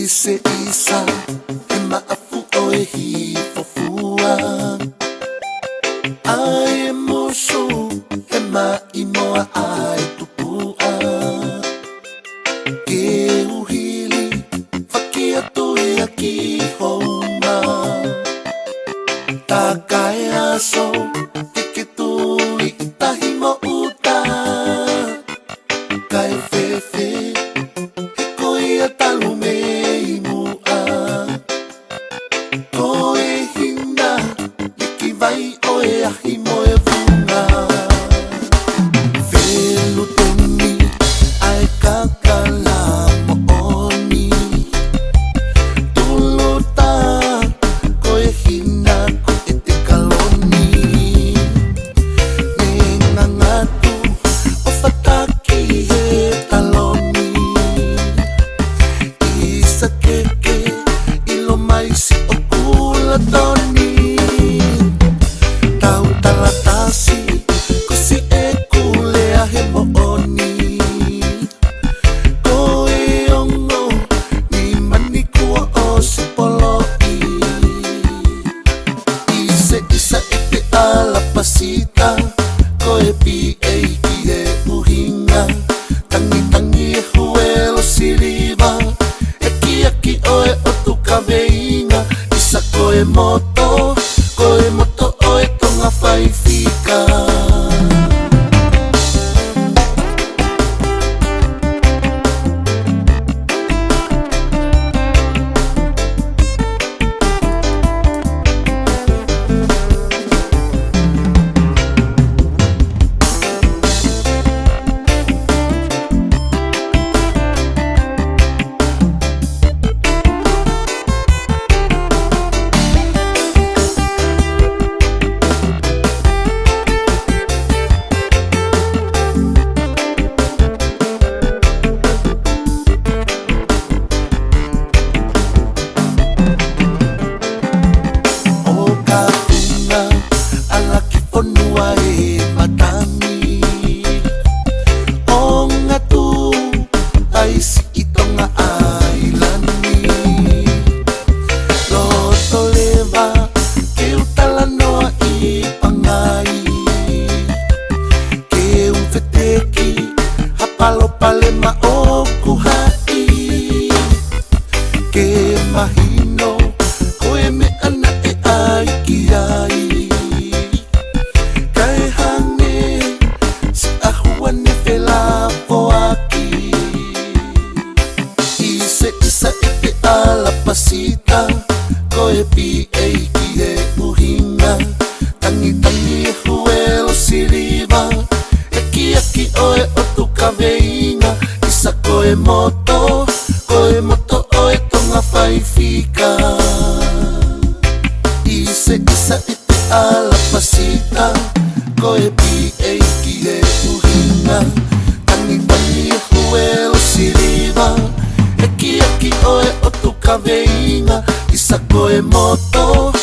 Isa e maafu o e hifofua Ai e musu e maimoa ai tupua Ke uhili fakia tui a ki houma Takai aso ke tui itahi mo uta Kai fefe he koi a talume Vai o e ahi mo e vunga Velu tuni ai kakala mo oni Tuluta ko e hina ko e te kaloni Nenga ngatu o fataki he taloni Isa keke ilo mai si o kula toni Pasita ko e pi e ki e uhinga Tangi e huelo siriva E ki o e otu kaveinga Isa ko e moto o e tonga faifika Palo palema o kuhai Ke mahino koe me ana e ai ki ai Kai hange si ahua ne whela po aki Isa e te ala pasita Koe pi e ki e uhinga Tangi e huelo siriva E ki o e otu kaveinga Isa koe moto o e tonga faifika Isa e te ala pasita Koe pi e ki e uhinga Tangi e huelo siriva E ki o e otu kaveinga Isa koe moto